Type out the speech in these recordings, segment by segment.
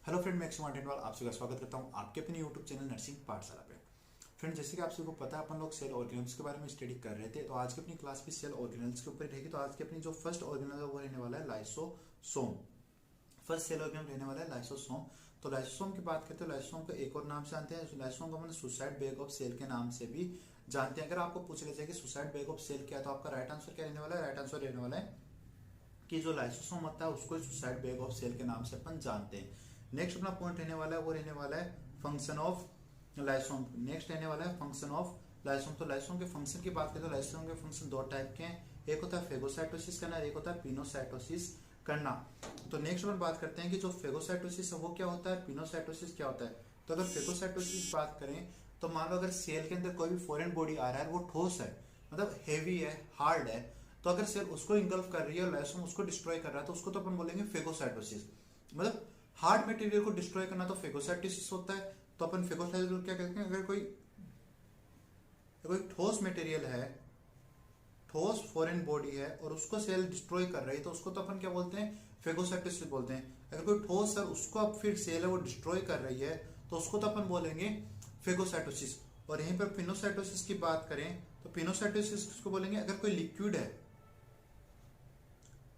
Hello friend, मैं अक्षय मार्टिनवाल आप सभी का स्वागत करता हूं आपके अपने यूट्यूब चैनल नर्सिंग पाठशाला पे। फ्रेंड, जैसे कि आप सभी को पता है, अपन लोग सेल ऑर्गेनल्स के बारे में स्टडी कर रहे थे, तो आज की अपनी क्लास भी सेल ऑर्गेनल्स के ऊपर रहेगी। तो आज की अपनी जो फर्स्ट ऑर्गेनल है वो रहने वाला है लाइसोसोम। फर्स्ट सेल ऑर्गेनल रहने वाला है लाइसोसोम। तो लाइसोसोम की बात करते हैं, लाइसोसोम को एक और नाम से जानते हैं, लाइसोसोम को अपन सुसाइड बैग ऑफ सेल के नाम से भी जानते हैं। अगर आपको पूछ लिया जाए कि सुसाइड बैग ऑफ सेल क्या है, तो आपका राइट आंसर क्या रहने वाला है? राइट आंसर रहने वाला है कि जो लाइसोसोम होता है उसको सुसाइड बैग ऑफ सेल के नाम से अपन जानते हैं। नेक्स्ट अपना पॉइंट रहने वाला है वो रहने वाला है फंक्शन ऑफ लाइसोम। नेक्स्ट रहने वाला है फंक्शन ऑफ लाइसोम। तो लाइसोम के फंक्शन की बात करें तो लाइसोम के फंक्शन दो टाइप के हैं, एक होता है फेगोसाइटोसिस करना, एक होता है पिनोसाइटोसिस करना। तो नेक्स्ट अपन बात करते हैं कि जो फेगोसाइटोसिस है वो क्या होता है, पिनोसाइटोसिस क्या होता है। तो अगर फेगोसाइटोसिस की बात करें तो मान लो अगर सेल के अंदर कोई भी फॉरेन बॉडी आ रहा है, वो ठोस है, मतलब हेवी है, हार्ड है, तो अगर सेल उसको इंगल्फ कर रही है और लाइसोम उसको डिस्ट्रॉय कर रहा है, तो उसको तो अपन बोलेंगे फेगोसाइटोसिस। मतलब हार्ड मटेरियल को डिस्ट्रॉय करना तो फेगोसाइटोसिस होता है। तो अपन फेगोसाइटोसिस क्या कहते हैं? अगर कोई ठोस मटेरियल है, ठोस फॉरेन बॉडी है और उसको सेल डिस्ट्रॉय कर रही है, तो उसको तो अपन क्या बोलते हैं? फेगोसाइटोसिस बोलते हैं। अगर कोई ठोस है उसको अब फिर सेल है वो डिस्ट्रॉय कर रही है, तो उसको तो अपन बोलेंगे फेगोसाइटोसिस। और यहीं पर पिनोसाइटोसिस की बात करें तो पिनोसाइटोसिस किसको बोलेंगे? अगर कोई लिक्विड है,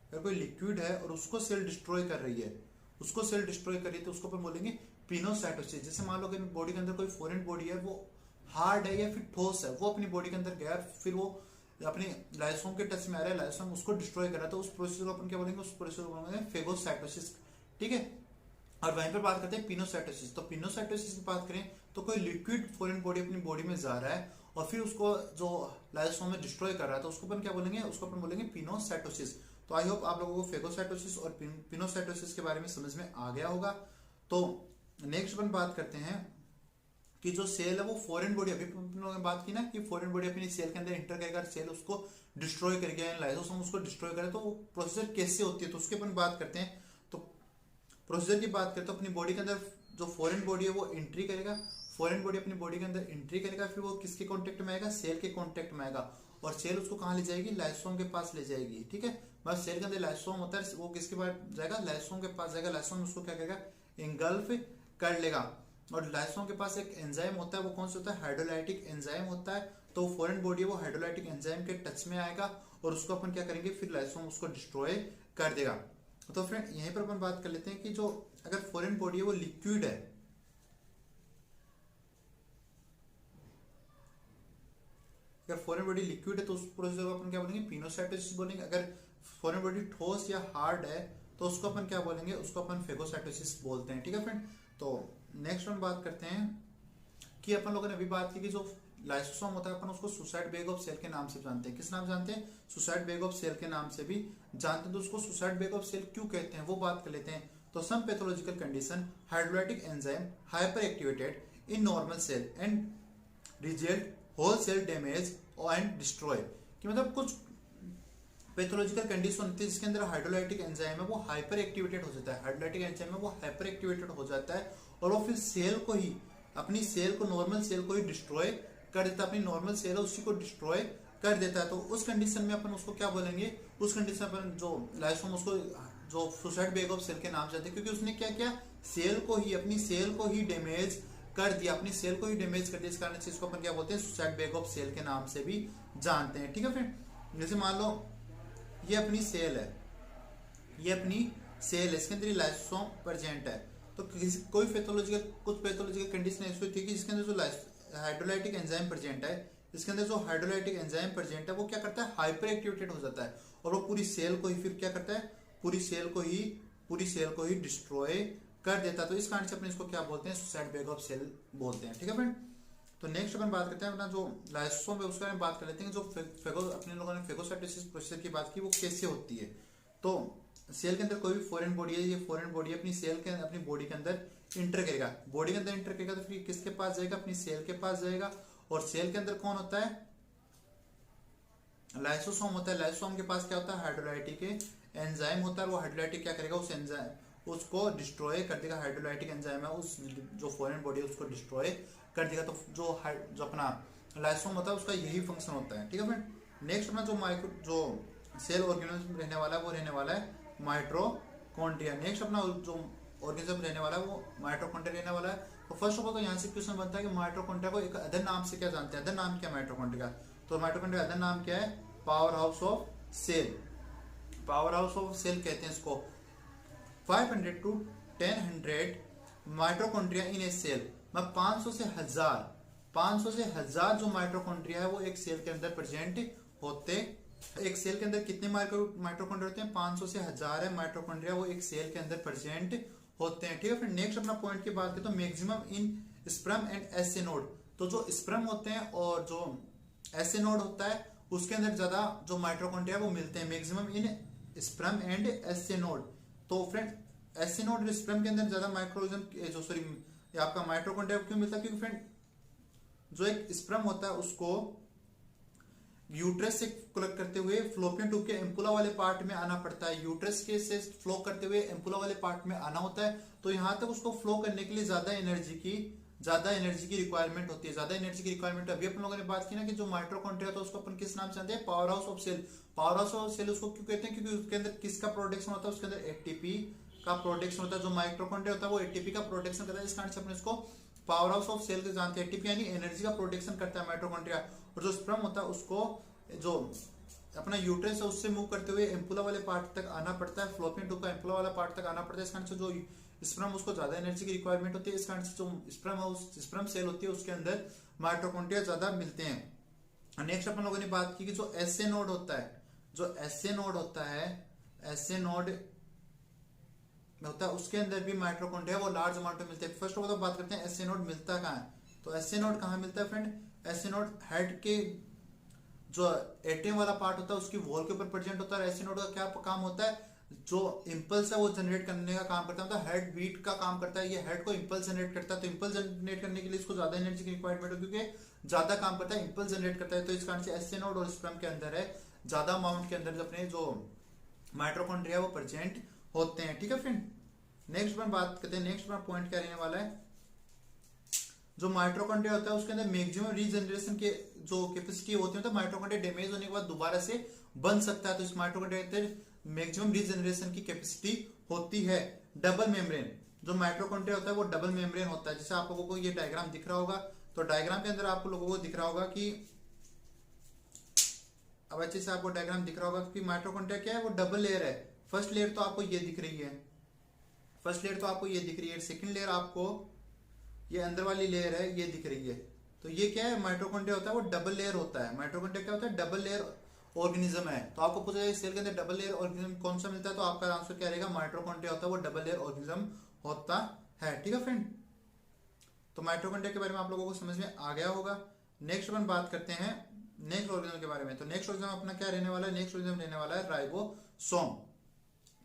अगर कोई लिक्विड है और उसको सेल डिस्ट्रॉय कर रही है, उसको सेल डिस्ट्रॉय कर रही है, तो उसको अपन बोलेंगे पिनोसाइटोसिस। जैसे मान लो कि बॉडी के अंदर कोई फॉरेन बॉडी है, वो हार्ड है या फिर ठोस है, वो अपनी बॉडी के अंदर गया, फिर वो अपने लाइसोम के टच में आ रहा है, लाइसोम उसको डिस्ट्रॉय कर रहा है, तो उस प्रोसेस को अपन क्या बोलेंगे? उस प्रोसेस को बोलेंगे फेगोसाइटोसिस। ठीक है। और वहीं पर बात करते हैं पिनोसाइटोसिस। तो पिनोसाइटोसिस की बात करें तो कोई लिक्विड फॉरेन बॉडी अपनी बॉडी में जा रहा है और फिर उसको जो लाइसोम में डिस्ट्रॉय कर रहा है, तो उसको अपन क्या बोलेंगे? उसको अपन बोलेंगे पिनोसाइटोसिस। तो आई होप आप लोगों को फेगोसाइटोसिस और पिनोसाइटोसिस के बारे में समझ में आ गया होगा। तो नेक्स्ट अपन बात करते हैं कि जो सेल है वो फॉरेन बॉडी, अभी हम लोगों ने बात की ना कि फॉरेन बॉडी अपनी सेल के अंदर इंटर करेगा, सेल उसको डिस्ट्रॉय करेगा, लाइसोसोम उसको डिस्ट्रॉय करे, तो वो प्रोसीजर कैसे होती है, तो उसकी अपन बात करते हैं। तो प्रोसीजर की बात करें तो अपनी बॉडी के अंदर जो फॉरेन बॉडी है वो एंट्री करेगा, फॉरेन बॉडी अपनी बॉडी के अंदर एंट्री करेगा, फिर वो किसके कांटेक्ट में आएगा? सेल के कांटेक्ट में आएगा, और सेल उसको कहां ले जाएगी? लाइसोम के पास ले जाएगी। ठीक है। बस सेल के अंदर लाइसोम होता है, वो किसके पास जाएगा? लाइसोम के पास जाएगा। लाइसोम उसको क्या करेगा? इंगल्फ कर लेगा। और लाइसोम के पास एक एंजाइम होता है, वो कौन सा होता है? हाइड्रोलाइटिक एंजाइम होता है। तो फॉरेन बॉडी है वो हाइड्रोलाइटिक एंजाइम के टच में आएगा और उसको अपन क्या करेंगे? फिर लाइसोम उसको डिस्ट्रॉय कर देगा। तो फ्रेंड, यहीं पर अपन बात कर लेते हैं कि जो अगर फॉरेन बॉडी है वो लिक्विड है, अगर फॉरेन बॉडी लिक्विड है तो उस प्रोसेस को अपन क्या बोलेंगे? पिनोसाइटोसिस बोलेंगे। अगर फॉरेन बॉडी ठोस या हार्ड है तो उसको अपन क्या बोलेंगे? उसको अपन फेगोसाइटोसिस बोलते हैं। ठीक है फ्रेंड। तो नेक्स्ट हम बात करते हैं कि अपन लोगों ने अभी बात की कि जो लाइसोसोम होता है अपन उसको सुसाइड बैग ऑफ सेल के नाम से जानते हैं। किस नाम जानते हैं? सुसाइड बैग ऑफ सेल के नाम से भी जानते हैं। तो उसको सुसाइड बैग ऑफ सेल क्यों कहते हैं वो बात कर लेते हैं। तो some pathological condition hydrolytic enzyme hyper activated in normal cell and result whole cell damage and destroy. कि मतलब कुछ पैथोलॉजिकल कंडीशन होती है जिसके अंदर हाइड्रोलाइटिक एंजाइम है वो हाइपर एक्टिवेटेड हो जाता है, हाइड्रोलाइटिक एंजाइम है वो हाइपर एक्टिवेटेड हो जाता है और वो फिर सेल को ही, अपनी सेल को, नॉर्मल सेल को ही डिस्ट्रॉय कर देता है, अपनी नॉर्मल सेल है उसी को डिस्ट्रॉय कर देता है। तो उस कंडीशन में अपन उसको क्या बोलेंगे? उस कंडीशन पर जो लाइसोम उसको जो सुसाइड बैग ऑफ सेल के नाम से आते हैं, क्योंकि उसने क्या किया? सेल को ही, अपनी सेल को ही डैमेज कर दिया, अपनी सेल को ही डैमेज कर दिया। इस कारण से इसको अपन क्या बोलते हैं? सुसाइड बैग ऑफ सेल के नाम से भी जानते हैं। ठीक है फ्रेंड। जैसे मान लो ये अपनी सेल है, ये अपनी सेल है, इसके अंदर लाइसोसोम प्रेजेंट है। तो कोई पैथोलॉजिकल, कुछ पैथोलॉजिकल कंडीशन ऐसी होती है कि जिसके अंदर जो हाइड्रोलाइटिक एंजाइम प्रेजेंट है, इसके अंदर जो हाइड्रोलाइटिक एंजाइम प्रेजेंट है वो क्या करता है? हाइपर एक्टिवेटेड हो जाता है और वो पूरी सेल को ही फिर क्या करता है? पूरी सेल को ही डिस्ट्रॉय कर देता है। तो इस कारण से अपने इसको क्या बोलते हैं? सुसाइड बैग ऑफ सेल बोलते हैं। ठीक है फ्रेंड। तो नेक्स्ट अपन बात करते हैं अपना जो लाइसोसोम है उसके बारे में बात कर लेते हैं। जो अपने लोगों ने फेगोसाइटोसिस प्रोसेस की बात की वो कैसे होती है। तो सेल के अंदर कोई भी फॉरेन बॉडी है, ये फॉरेन बॉडी अपनी सेल के, अपनी बॉडी के अंदर इंटर करेगा, बॉडी के अंदर इंटर करेगा तो फिर किसके पास जाएगा? अपनी सेल के पास जाएगा। और सेल के अंदर कौन होता है? लाइसोसोम होता है। लाइसोसोम के पास क्या होता है? हाइड्रोलाइटिक एंजाइम होता है। वो हाइड्रोलाइटिक क्या करेगा? उस एंजाइम उसको डिस्ट्रॉय कर देगा। हाइड्रोलाइटिक एंजाइम है उस जो फॉरेन बॉडी है उसको डिस्ट्रॉय कर देगा। तो जो अपना लाइसोसोम होता है उसका यही फंक्शन होता है। ठीक है फ्रेंड। नेक्स्ट अपना जो सेल ऑर्गेनिज्म रहने वाला है वो रहने वाला है माइटोकॉन्ड्रिया। नेक्स्ट अपना जो ऑर्गेनिज्म रहने वाला है वो माइटोकॉन्ड्रिया रहने वाला है। तो फर्स्ट ऑफ ऑल तो यहाँ से क्वेश्चन बनता है कि माइटोकॉन्ड्रिया को एक अदर नाम से क्या जानते हैं, अदर नाम क्या है माइटोकॉन्ड्रिया का। तो माइटोकॉन्ड्रिया अदर नाम क्या है, powerhouse of cell, powerhouse of cell कहते हैं इसको। 500 to 1000 mitochondria in a cell, मैं 500 से हजार जो माइटोकॉन्ड्रिया है वो एक सेल के अंदर प्रेजेंट होते। एक सेल के अंदर कितने माइटोकॉन्ड्रिया होते हैं, 500 से 1000 है माइटोकॉन्ड्रिया वो एक सेल के अंदर प्रेजेंट होते हैं। ठीक है, फिर नेक्स्ट अपना पॉइंट की बात करें तो maximum in sperm and essay node, तो जो स्पर्म होते हैं और जो एसे नोड होता है उसके अंदर ज्यादा जो माइटोकॉन्ड्रिया वो मिलते हैं, maximum in sperm and essay node. तो फ्रेंड एसे नोड और स्पर्म के अंदर ज्यादा माइक्रोइज्म जो सॉरी आपका माइटोकॉन्ड्रिया क्यों मिलता है, क्योंकि फ्रेंड जो एक स्पर्म होता है उसको यूट्रस से कलेक्ट करते हुए फ्लोपियन ट्यूब के एम्पुला वाले पार्ट में आना पड़ता है, यूट्रस के से फ्लो करते हुए एम्पुला वाले पार्ट में आना होता है। तो यहाँ तक उसको फ्लो करने के लिए ज्यादा एनर्जी की रिक्वायरमेंट होती है, ज्यादा एनर्जी की रिक्वायरमेंट। अभी अपन लोगों ने बात की ना कि जो माइटोकॉन्ड्रिया था उसको अपन किस नाम से जानते हैं, powerhouse of cell. Powerhouse of cell उसको क्यों कहते हैं, क्योंकि उसके अंदर किसका प्रोडक्शन होता है, उसके अंदर एटीपी का प्रोडक्शन होता है। जो माइटोकॉन्ड्रिया होता है वो एटीपी का प्रोडक्शन करता है, इस कारण से अपन इसको पावर हाउस ऑफ सेल जानते हैं। एटीपी यानी एनर्जी का प्रोडक्शन करता है माइटोकॉन्ड्रिया। और जो स्पर्म होता है उसको जो अपना यूट्रस है उससे मूव करते हुए एम्पुला वाले पार्ट तक आना पड़ता है, फ्लोपियन ट्यूब का एम्पुला वाला पार्ट तक आना पड़ता है। इस कारण से जो स्पर्म उसको ज्यादा एनर्जी की रिक्वायरमेंट होती है, इस कारण से जो स्पर्म सेल होती है उसके अंदर माइटोकॉन्ड्रिया ज्यादा मिलते हैं। नेक्स्ट अपन लोगों ने बात की कि जो एसे नोड होता है, जो एसे नोड होता है, एसे नोड होता है उसके अंदर भी माइटोकॉन्ड्रिया वो लार्ज अमाउंट में मिलते हैं। फर्स्ट ऑफ ऑल बात करते हैं एसे नोड मिलता कहाँ है, तो एसे नोड कहाँ मिलता है फ्रेंड, एसे नोड हेड के जो एटीएम वाला पार्ट होता है उसकी वॉल के ऊपर प्रेजेंट होता है। एसे नोड का क्या काम होता है, जो इंपल्स है वो जनरेट करने का काम करता है, मतलब हेड बीट का काम करता है, ये हेड को इंपल्स जनरेट करता है। तो इंपल्स जनरेट करने के लिए इसको ज्यादा एनर्जी की रिक्वायरमेंट है, क्योंकि ज्यादा काम करता है, इंपल्स जनरेट करता है। तो इस कारण से एसे नोड और स्पर्म के अंदर है ज्यादा अमाउंट के अंदर अपने जो माइटोकॉन्ड्रिया वो प्रेजेंट होते हैं। ठीक है फ्रेंड, नेक्स्ट पर बात करते हैं, नेक्स्ट पर पॉइंट क्या रहने वाला है, जो माइटोकॉन्ड्रिया होता है उसके अंदर मैक्सिमम रीजनरेशन के जो कैपेसिटी होती है, तो माइटोकॉन्ड्रिया डैमेज होने के बाद दोबारा से बन सकता है। तो इस माइटोकॉन्ड्रिया के अंदर मैक्सिमम रीजनरेशन की कैपेसिटी होती है। डबल मेम्ब्रेन, जो माइटोकॉन्ड्रिया होता है वो डबल मेम्ब्रेन होता है। जैसे आप लोगों को ये डायग्राम दिख रहा होगा, तो डायग्राम के अंदर आप लोगों को दिख रहा होगा कि अब अच्छे से आपको डायग्राम दिख रहा होगा कि माइटोकॉन्ड्रिया क्या है, वो डबल लेयर है। फर्स्ट लेयर तो आपको ये दिख रही है, फर्स्ट लेयर तो आपको ये दिख रही है, सेकंड लेयर आपको ये अंदर वाली लेयर है ये दिख रही है। तो ये क्या है, माइटोकॉन्ड्रिया होता है वो डबल लेयर होता है। माइटोकॉन्ड्रिया क्या होता है, डबल लेयर ऑर्गेनिज्म है। तो आपको पूछा जाए सेल के अंदर डबल लेयर ऑर्गेनिज्म कौन सा मिलता है, तो आपका आंसर क्या रहेगा, माइटोकॉन्ड्रिया होता है वो डबल लेयर ऑर्गेनिज्म होता है। ठीक है फ्रेंड, तो माइटोकॉन्ड्रिया के बारे में आप लोगों को समझ में आ गया होगा। नेक्स्ट अपन बात करते हैं नेक्स्ट ऑर्गेनिज्म के बारे में। तो नेक्स्ट ऑर्गेनिज्म अपना क्या रहने वाला है, नेक्स्ट ऑर्गेनिज्म रहने वाला है राइबोसोम।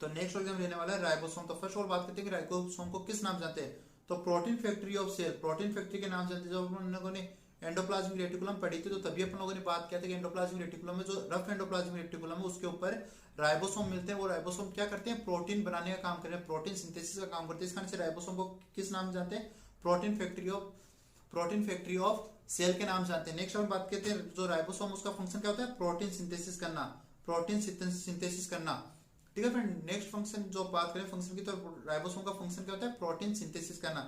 तो नेक्स्ट ऑर्गेनिज्म रहने वाला है राइबोसोम। तो फर्स्ट ऑफ ऑल बात करते हैं कि राइबोसोम को किस नाम जानते हैं, तो protein factory of cell, protein factory के नाम से। जब हम लोगों ने एंडोप्लाज्मिक रेटिकुलम पढ़ी थी तो तभी अपन लोगों ने बात किया था कि एंडोप्लाज्मिक रेटिकुलम में जो रफ एंडोप्लाज्मिक रेटिकुलम है उसके ऊपर राइबोसोम मिलते हैं। वो राइबोसोम क्या करते हैं, प्रोटीन बनाने का काम करते हैं, प्रोटीन सिंथेसिस का काम करते हैं। इस कारण से राइबोसोम को किस नाम जानते हैं, प्रोटीन फैक्ट्री ऑफ सेल के नाम जानते हैं। नेक्स्ट हम बात करते हैं जो राइबोसोम उसका फंक्शन क्या होता है, प्रोटीन सिंथेसिस करना, प्रोटीन सिंथेसिस करना। ठीक है फ्रेंड, नेक्स्ट फंक्शन जो बात करें फंक्शन की, तो राइबोसोम का फंक्शन क्या होता है, प्रोटीन सिंथेसिस करना।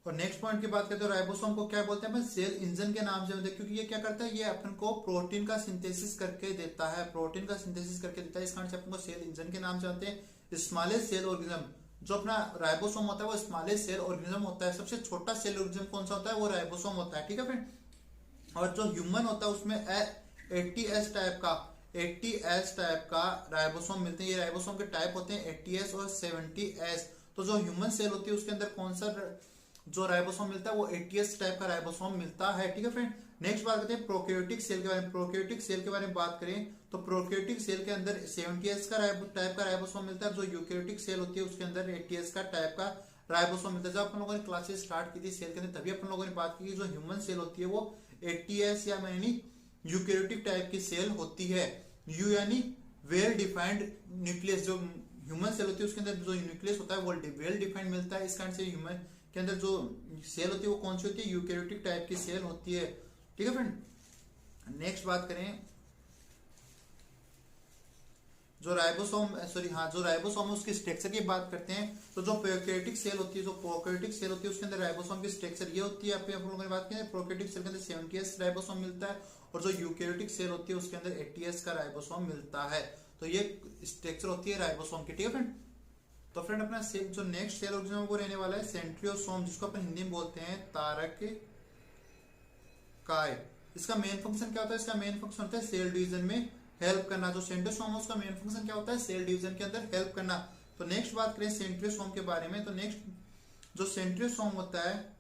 और नेक्स्ट पॉइंट की बात करते हैं राइबोसोम को क्या बोलते हैं, सेल इंजन के नाम से बोलते हैं, क्योंकि ये क्या करता है, ये अपन को प्रोटीन का सिंथेसिस करके देता है, प्रोटीन का सिंथेसिस करके देता है। इस कारण से अपन को सेल इंजन के नाम से जानते हैं। स्मॉलेस्ट सेल ऑर्गेनिज्म, जो अपना राइबोसोम होता है वो स्मॉलेस्ट सेल ऑर्गेनिज्म होता है। सबसे छोटा सेल ऑर्गेनिज्म कौन सा होता है, वो राइबोसोम होता है। ठीक है फ्रेंड, और जो ह्यूमन होता है उसमें 80S टाइप का राइबोसोम मिलते हैं। ये राइबोसोम के टाइप होते हैं 80S और 70S। तो जो ह्यूमन सेल होती है उसके अंदर कौन सा जो राइबोसोम मिलता है वो 80S टाइप का राइबोसोम मिलता है। ठीक है फ्रेंड, नेक्स्ट बात करते हैं प्रोकैरियोटिक सेल के बारे में। प्रोकैरियोटिक सेल के बारे में बात करें तो प्रोकैरियोटिक सेल के अंदर 70S का टाइप का राइबोसोम मिलता है। जो यूकैरियोटिक सेल होती है उसके अंदर 80S का टाइप का राइबोसोम मिलता है। जब अपन लोगों ने क्लासेस स्टार्ट की थी सेल के अंदर तभी अपन लोगों ने बात की जो ह्यूमन सेल होती है वो 80S या यानी यूकैरियोटिक टाइप की सेल होती है। यू यानी वेल डिफाइंड न्यूक्लियस, जो ह्यूमन सेल होती है उसके अंदर जो न्यूक्लियस होता है वो वेल डिफाइंड मिलता है। इस कारण से ह्यूमन के अंदर जो सेल होती है वो कौन सी होती है, यूकैरियोटिक टाइप की सेल होती है। ठीक है फ्रेंड, नेक्स्ट बात करें जो राइबोसोम सॉरी हाँ जो राइबोसोम है उसके स्ट्रक्चर की बात करते हैं, तो जो प्रोकैरियोटिक सेल होती है, जो प्रोकैरियोटिक सेल होती है उसके अंदर राइबोसोम की स्ट्रक्चर ये होती है। आप लोगों ने बात की है प्रोकैरियोटिक सेल के अंदर 70s राइबोसोम मिलता है, और जो यूकैरियोटिक सेल होती है उसके अंदर 80s का राइबोसोम मिलता है। तो ये स्ट्रक्चर होती है राइबोसोम की, ठीक है फ्रेंड। तो फ्रेंड अपना जो नेक्स्ट सेल ऑर्गेनिज्म वो रहने वाला है सेंट्रियोसोम, जिसको अपन हिंदी में बोलते हैं तारक काय। इसका मेन फंक्शन क्या होता है? इसका मेन फंक्शन होता है सेल डिवीजन में हेल्प करना। जो सेंट्रियोसोम है उसका मेन फंक्शन क्या होता है? सेल डिवीजन के अंदर हेल्प करना। तो नेक्स्ट बात करें सेंट्रियोसोम के बारे में, तो नेक्स्ट जो सेंट्रियोसोम होता है,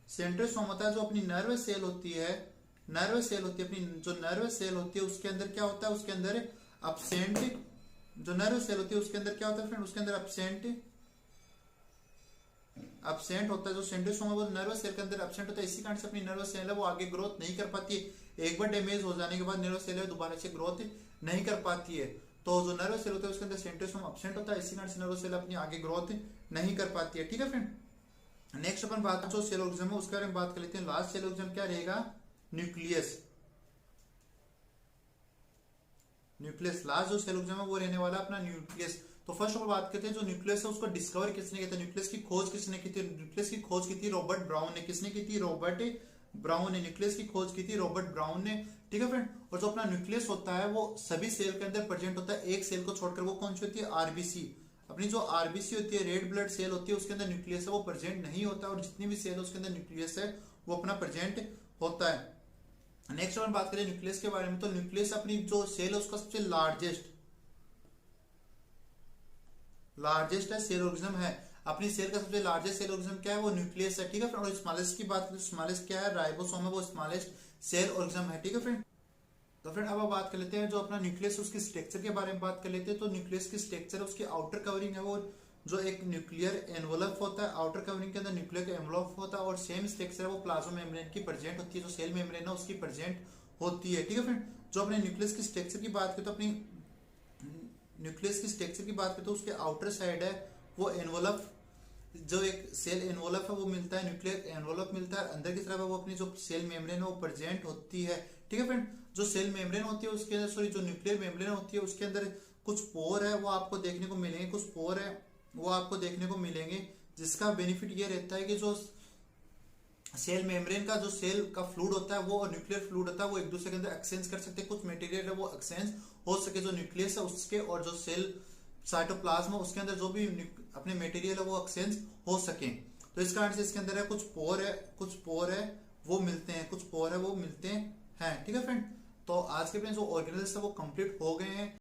सेंट्रियोसोम होता है जो अपनी नर्व सेल होती है, नर्व सेल होती है, अपनी जो नर्व सेल होती है उसके अंदर क्या होता है? उसके अंदर अपसेंट, जो नर्व सेल होती है उसके अंदर क्या होता है फ्रेंड? उसके अंदर अपसेंट होता है। जो सेंट्रियोसोम है वो नर्वस सेल के अंदर अपसेंट होता है, इसी कारण से अपनी नर्वस सेल है वो आगे ग्रोथ नहीं कर पाती है। एक बार डैमेज हो जाने के बाद नर्वस सेल है दोबारा से ग्रोथ नहीं कर पाती है। तो जो नर्वस सेल होता है उसके अंदर सेंट्रियोसोम अपसेंट होता है, इसी कारण से नर्वस सेल अपनी आगे ग्रोथ नहीं कर पाती है, ठीक है फ्रेंड। नेक्स्ट अपन बात जो सेल ऑर्गेनिज्म है उसके बारे में बात कर लेते हैं। लास्ट सेल ऑर्गेनिज्म क्या रहेगा? न्यूक्लियस। न्यूक्लियस लास्ट जो सेल ऑर्गेनिज्म है वो रहने वाला अपना न्यूक्लियस। तो फर्स्ट ऑफ ऑल बात करते हैं जो न्यूक्लियस है उसको डिस्कवर किसने किया था? न्यूक्लियस की खोज किसने की थी? न्यूक्लियस की खोज की थी रॉबर्ट ब्राउन ने। किसने की थी? रॉबर्ट ब्राउन ने न्यूक्लियस की खोज की थी, रॉबर्ट ब्राउन ने, ठीक है फ्रेंड। और जो अपना न्यूक्लियस होता है वो सभी सेल के अंदर प्रेजेंट होता है, एक सेल को छोड़कर। वो कौन सी होती है? आरबीसी। अपनी जो आरबीसी होती है रेड ब्लड सेल होती है उसके अंदर न्यूक्लियस है वो प्रेजेंट नहीं होता, और जितनी भी सेल है उसके अंदर न्यूक्लियस है वो अपना प्रेजेंट होता है। नेक्स्ट अपन बात करें न्यूक्लियस के बारे में, तो न्यूक्लियस अपनी जो सेल है उसका सबसे लार्जेस्ट है सेल ऑर्गेनिज्म है। अपनी सेल का सबसे लार्जेस्ट सेल ऑर्गेनिज्म क्या है? वो न्यूक्लियस है, ठीक है फ्रेंड। और स्मॉलेस्ट की बात करें, स्मॉलेस्ट क्या है? राइबोसोम है, वो स्मॉलेस्ट सेल ऑर्गेनिज्म है, ठीक है फ्रेंड। तो फ्रेंड अब बात कर लेते हैं जो अपना न्यूक्लियस उसकी स्ट्रक्चर के बारे में बात कर लेते हैं। तो न्यूक्लियस की स्ट्रक्चर उसकी आउटर कवरिंग है वो जो एक न्यूक्लियर एनवलप होता है, आउटर कवरिंग के अंदर न्यूक्लियर एनवलप होता है, और सेम स्ट्रक्चर है वो प्लाज्मा मेम्ब्रेन की प्रेजेंट होती है, जो सेल मेम्ब्रेन है उसकी प्रेजेंट होती है, ठीक है फ्रेंड। जो अपने न्यूक्लियस की स्ट्रक्चर की बात करें तो अपनी न्यूक्लियस की स्ट्रक्चर की बात करें तो उसके आउटर साइड है वो एनवलप, जो एक सेल एनवलप है वो मिलता है, न्यूक्लियर एनवलप मिलता है। अंदर की तरफ वो अपनी जो सेल मेम्ब्रेन है वो प्रेजेंट होती है, ठीक है फ्रेंड। जो सेल मेम्ब्रेन होती है उसके अंदर सॉरी जो न्यूक्लियर मेम्ब्रेन होती है उसके अंदर कुछ पोर है वो आपको देखने को मिलेंगे, कुछ पोर है वो आपको देखने को मिलेंगे, जिसका बेनिफिट ये रहता है कि जो सेल मेम्ब्रेन का जो सेल का फ्लूइड होता है वो और न्यूक्लियर फ्लूइड होता है वो एक दूसरे के अंदर एक्सचेंज कर सकते हैं, कुछ मटेरियल है वो एक्सचेंज हो सके, जो न्यूक्लियस है उसके और जो सेल साइटोप्लाज्म उसके अंदर जो भी अपने मटेरियल है वो एक्सचेंज हो सके। तो इस कारण से इसके अंदर है कुछ पोर है वो मिलते हैं, कुछ पोर है वो मिलते हैं, ठीक है फ्रेंड। तो आज के अपने जो ऑर्गेनेल्स है वो कंप्लीट हो गए हैं।